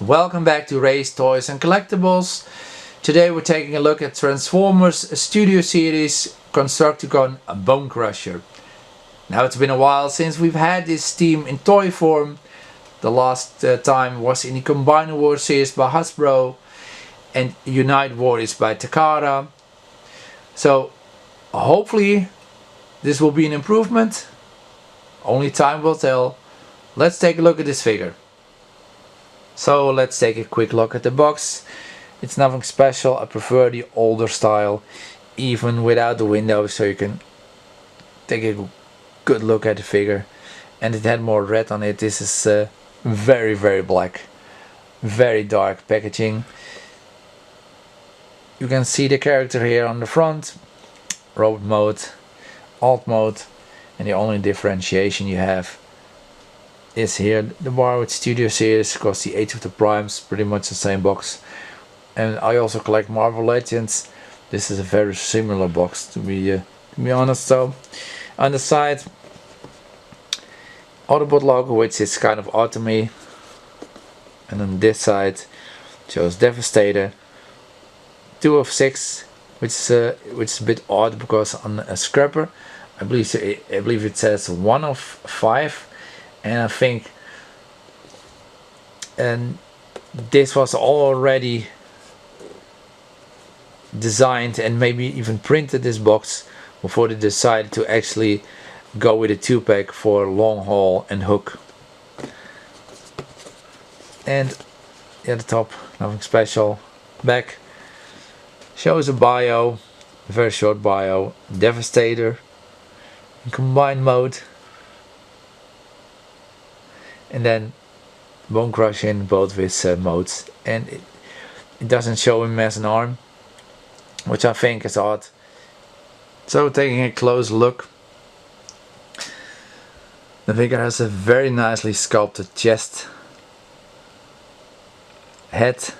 Welcome back to Ray's Toys and Collectibles. Today we're taking a look at Transformers Studio Series Constructicon Bonecrusher. Now it's been a while since we've had this team in toy form. The last time was in the Combiner Wars series by Hasbro and Unite Warriors by Takara. So hopefully this will be an improvement. Only time will tell. Let's take a look at this figure. So let's take a quick look at the box. It's nothing special. I prefer the older style, even without the windows, so you can take a good look at the figure. And it had more red on it. This is very black, very dark packaging. You can see the character here on the front, robot mode, alt mode, and the only differentiation you have is here the bar with Studio Series, because the Age of the Primes pretty much the same box. And I also collect Marvel Legends. This is a very similar box to be honest. So on the side, Autobot logo, which is kind of odd to me, and on this side shows Devastator 2 of 6, which is a bit odd because on a scrapper I believe it says 1 of 5. And I think this was already designed and maybe even printed this box before they decided to actually go with a 2-pack for long haul and hook. And at the top, nothing special. Back shows a bio, a very short bio, Devastator in combined mode. And then Bonecrusher in both of his modes, and it doesn't show him as an arm, which I think is odd. So taking a close look, the figure has a very nicely sculpted chest, head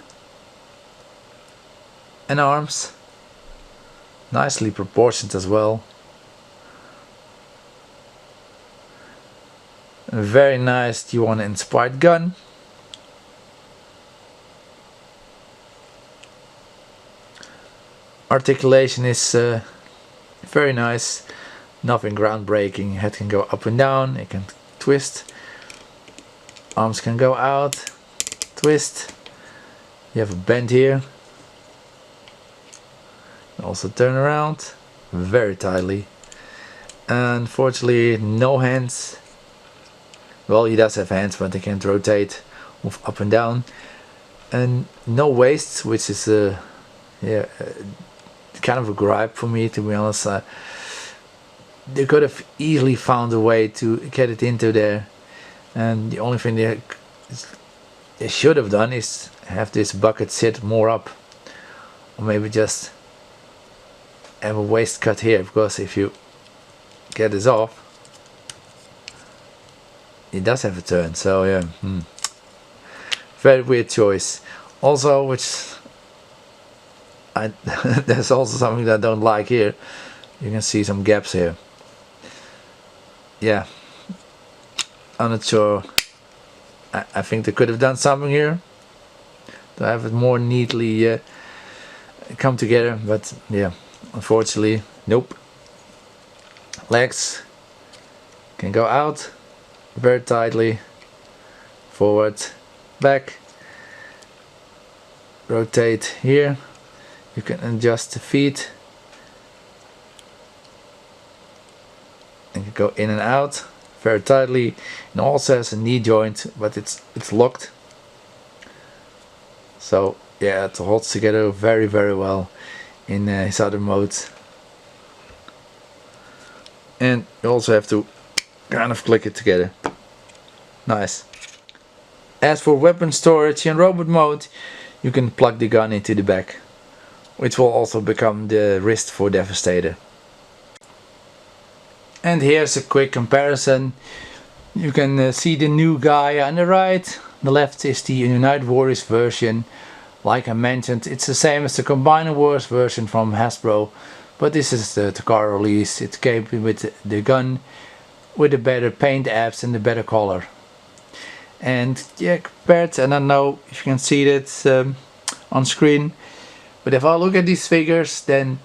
and arms, nicely proportioned as well. A very nice T1 inspired gun. Articulation is very nice, nothing groundbreaking. Head can go up and down, it can twist. Arms can go out, twist. You have a bend here. Also turn around very tightly. Unfortunately, no hands. Well, he does have hands, but they can't rotate, move up and down, and no waist, which is kind of a gripe for me, to be honest. They could have easily found a way to get it into there, and the only thing they should have done is have this bucket sit more up, or maybe just have a waist cut here, because if you get this off, it does have a turn. So yeah, very weird choice. Also, which there's also something that I don't like here. You can see some gaps here. Yeah, I'm not sure. I think they could have done something here to have it more neatly come together, but yeah, unfortunately, nope. Legs can go out very tightly, forward, back, rotate here. You can adjust the feet and you can go in and out very tightly. And also has a knee joint, but it's locked. So yeah, it holds together very well in his other modes. And you also have to kind of click it together. Nice. As for weapon storage in robot mode, you can plug the gun into the back, which will also become the wrist for Devastator. And here's a quick comparison. You can see the new guy on the right. The left is the Unite Warriors version. Like I mentioned, it's the same as the Combiner Wars version from Hasbro, but this is the Takara release. It came with the gun, with the better paint apps and the better color. And yeah, compared, and I don't know if you can see that on screen, but if I look at these figures, then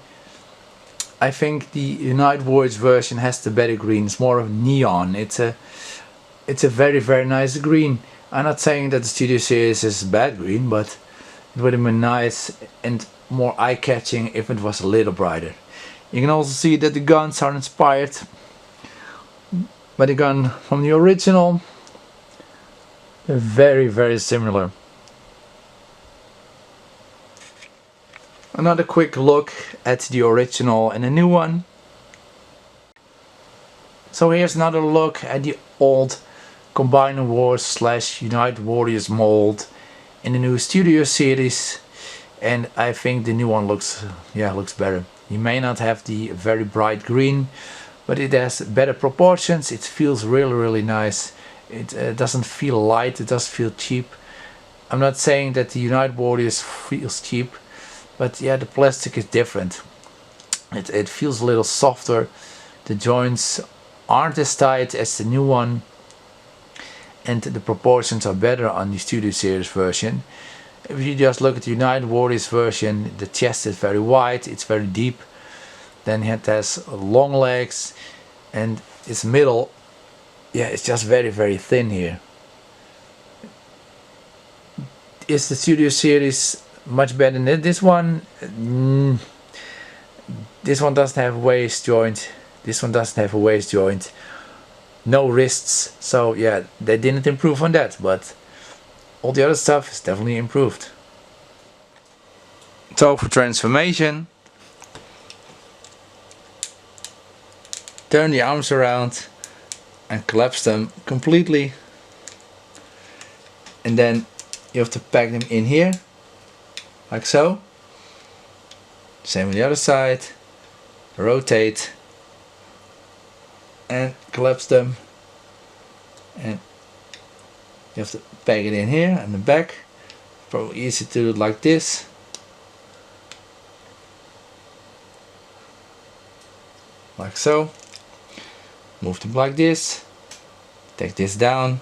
I think the Unite Warriors version has the better green. It's more of neon. It's a very nice green. I'm not saying that the Studio Series is bad green, but it would have been nice and more eye-catching if it was a little brighter. You can also see that the guns are inspired by the gun from the original. They're very similar. Another quick look at the original and the new one. So here's another look at the old Combiner Wars / Unite Warriors mold in the new Studio Series, and I think the new one looks better. You may not have the very bright green, but it has better proportions. It feels really nice. It doesn't feel light, it does feel cheap. I'm not saying that the Unite Warriors feels cheap, but yeah, the plastic is different. It feels a little softer. The joints aren't as tight as the new one, and the proportions are better on the Studio Series version. If you just look at the Unite Warriors version, the chest is very wide, it's very deep. Then it has long legs, and its middle, yeah, it's just very thin here. Is the Studio Series much better than this one? This one doesn't have a waist joint. This one doesn't have a waist joint. No wrists. So yeah, they didn't improve on that, but all the other stuff is definitely improved. So for transformation, turn the arms around and collapse them completely, and then you have to pack them in here like so. Same on the other side. Rotate and collapse them, and you have to pack it in here and the back. Probably easy to do it like this. Like so. Move them like this. Take this down.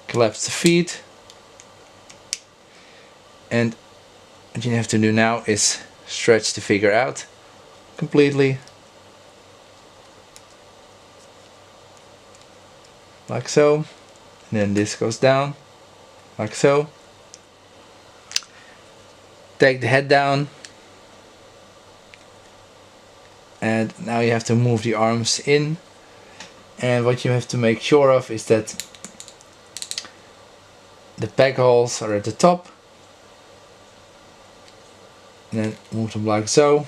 Collapse the feet. And what you have to do now is stretch the figure out completely. Like so. And then this goes down. Like so. Take the head down. And now you have to move the arms in. And what you have to make sure of is that the peg holes are at the top. And then move them like so.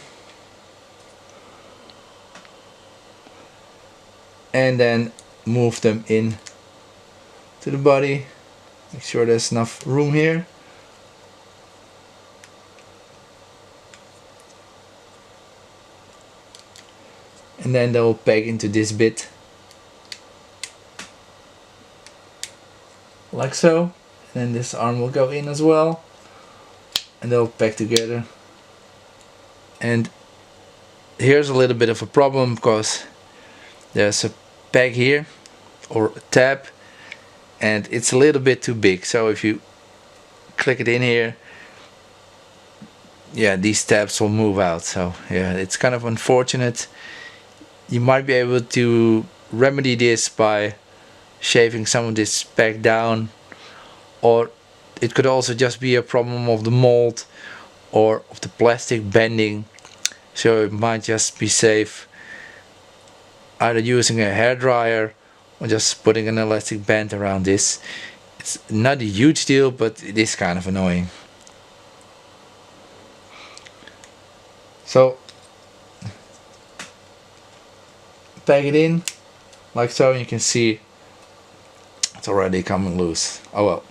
And then move them in to the body. Make sure there's enough room here. And then they will peg into this bit. Like so. And then this arm will go in as well. And they'll peg together. And here's a little bit of a problem, because there's a peg here, or a tab, and it's a little bit too big. So if you click it in here, yeah, these tabs will move out. So yeah, it's kind of unfortunate. You might be able to remedy this by shaving some of this peg down, or it could also just be a problem of the mold or of the plastic bending. So it might just be safe either using a hairdryer or just putting an elastic band around this. It's not a huge deal, but it is kind of annoying. So peg it in like so, and you can see it's already coming loose. Oh well.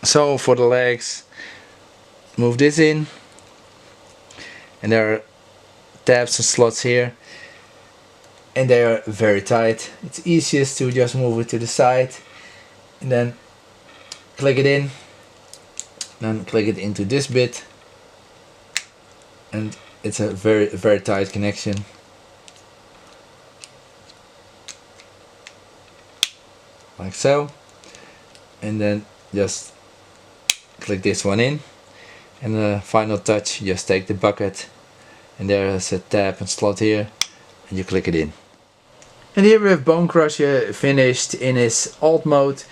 So for the legs, move this in, and there are tabs and slots here, and they are very tight. It's easiest to just move it to the side and then click it in, then click it into this bit, and it's a very tight connection. like so, and then just click this one in, and the final touch, you just take the bucket, and there is a tab and slot here, and you click it in. And here we have Bonecrusher finished in his alt mode,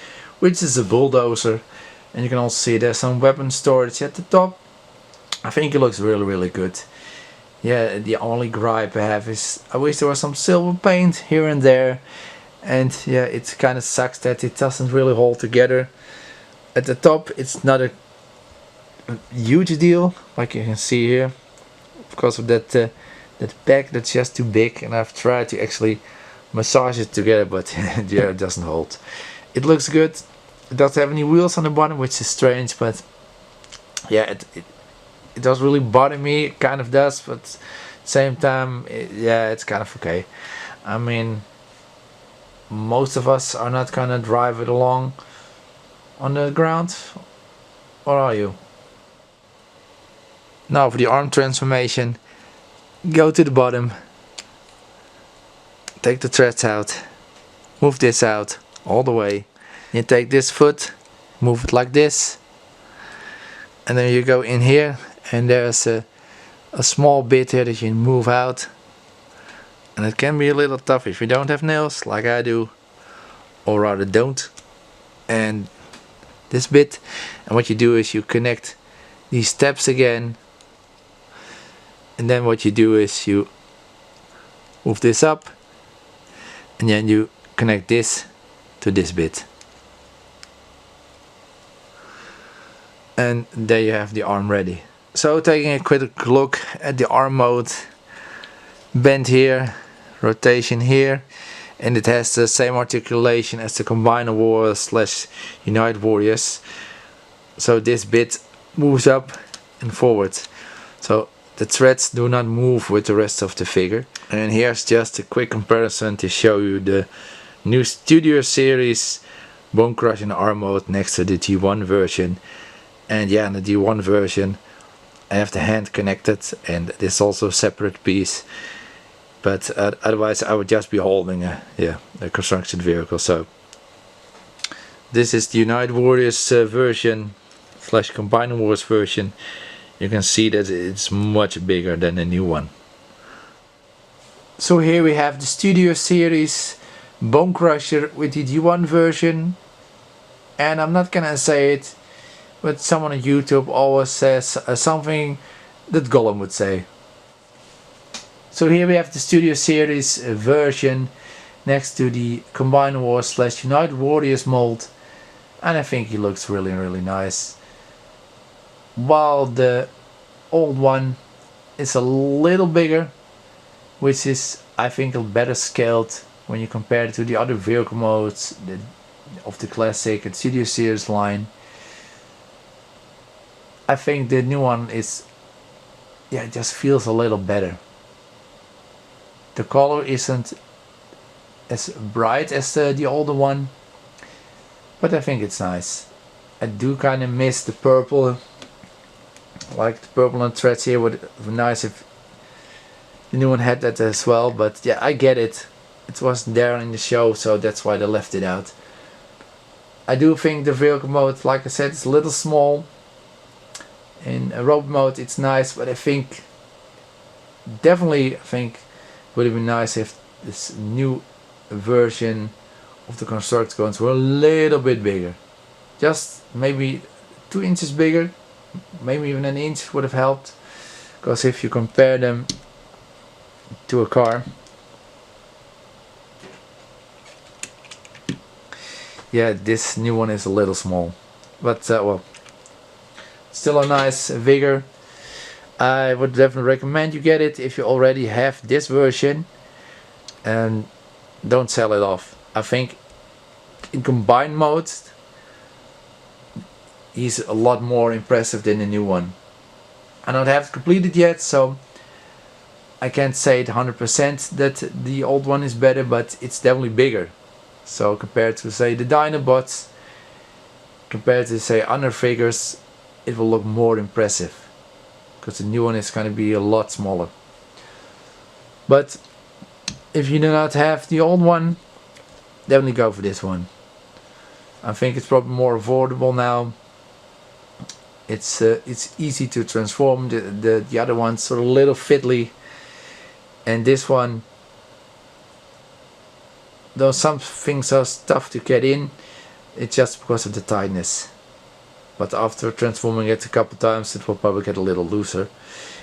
which is a bulldozer, and you can also see there's some weapon storage at the top. I think it looks really good. Yeah, the only gripe I have is I wish there was some silver paint here and there, and yeah, it kind of sucks that it doesn't really hold together. At the top it's not a huge deal, like you can see here, because of that back that's just too big, and I've tried to actually massage it together, but yeah, it doesn't hold. It looks good. It doesn't have any wheels on the bottom, which is strange, but yeah, it does really bother me. It kind of does, but at the same time, yeah, it's kind of okay. I mean, most of us are not gonna drive it along on the ground, or are you? Now for the arm transformation, go to the bottom, take the threads out, move this out all the way. You take this foot, move it like this, and then you go in here, and there's a small bit here that you move out, and it can be a little tough if you don't have nails like I do, or rather don't. And this bit, and what you do is you connect these steps again, and then what you do is you move this up, and then you connect this to this bit, and there you have the arm ready. So taking a quick look at the arm mode, bend here, rotation here, and it has the same articulation as the Combiner Warriors / Unite Warriors. So this bit moves up and forward, so the threads do not move with the rest of the figure. And here's just a quick comparison to show you the new Studio Series Bonecrusher arm mode next to the D1 version. And yeah, in the D1 version I have the hand connected, and this is also a separate piece, but otherwise I would just be holding a construction vehicle. So this is the Unite Warriors version / Combiner Wars version. You can see that it's much bigger than the new one. So here we have the Studio Series Bonecrusher with the D1 version, and I'm not gonna say it, but someone on YouTube always says something that Gollum would say. So here we have the Studio Series version next to the Combiner Wars / Unite Warriors mold, and I think he looks really nice. While the old one is a little bigger, which is I think a better scaled when you compare it to the other vehicle modes of the classic and Studio Series line. I think the new one is, yeah, it just feels a little better. The color isn't as bright as the older one, but I think it's nice. I do kind of miss the purple, like the purple and threads here. Would be nice if the new one had that as well, but yeah, I get it. It wasn't there in the show, so that's why they left it out. I do think the vehicle mode, like I said, is a little small. In a robot mode it's nice, but I think definitely would have been nice if this new version of the Constructicons were a little bit bigger. Just maybe 2 inches bigger, maybe even an inch would have helped, because if you compare them to a car, yeah, this new one is a little small, but well, still a nice figure. I would definitely recommend you get it if you already have this version, and don't sell it off. I think in combined mode he's a lot more impressive than the new one. I don't have it completed yet, so I can't say it 100% that the old one is better, but it's definitely bigger. So compared to say the Dinobots, compared to say other figures, it will look more impressive, because the new one is going to be a lot smaller. But if you do not have the old one, definitely go for this one. I think it's probably more affordable now. It's easy to transform. The other one's sort of a little fiddly, and this one, though some things are tough to get in, it's just because of the tightness. But after transforming it a couple times, it will probably get a little looser.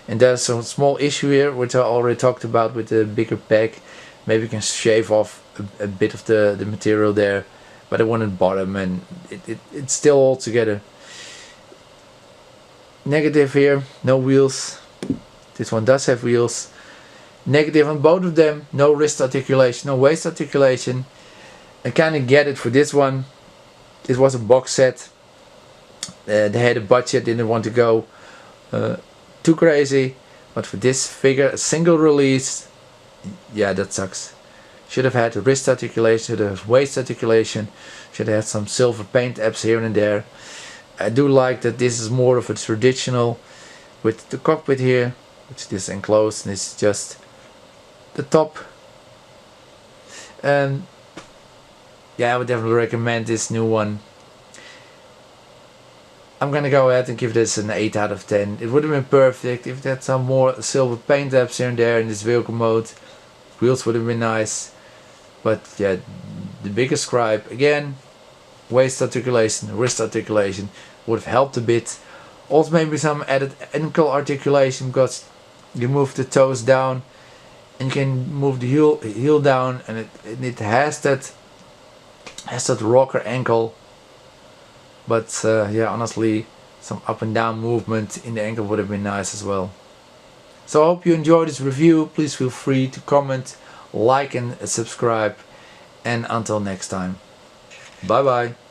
And there's a small issue here, which I already talked about with the bigger pack. Maybe you can shave off a bit of the material there, but it wouldn't bother, and it's still all together. Negative here, no wheels. This one does have wheels. Negative on both of them, no wrist articulation, no waist articulation. I kind of get it for this one. This was a box set. They had a budget, didn't want to go too crazy. But for this figure, a single release, yeah, that sucks. Should have had wrist articulation, should have had waist articulation, should have had some silver paint apps here and there. I do like that this is more of a traditional with the cockpit here, which is enclosed, and it's just the top. And yeah, I would definitely recommend this new one. I'm gonna go ahead and give this an 8 out of 10. It would have been perfect if it had some more silver paint apps here and there in this vehicle mode. Wheels would have been nice. But yeah, the biggest gripe, again, waist articulation, wrist articulation would have helped a bit. Also maybe some added ankle articulation, because you move the toes down and you can move the heel down, and it has that rocker ankle. But yeah, honestly, some up and down movement in the ankle would have been nice as well. So I hope you enjoyed this review. Please feel free to comment, like and subscribe. And until next time, bye bye.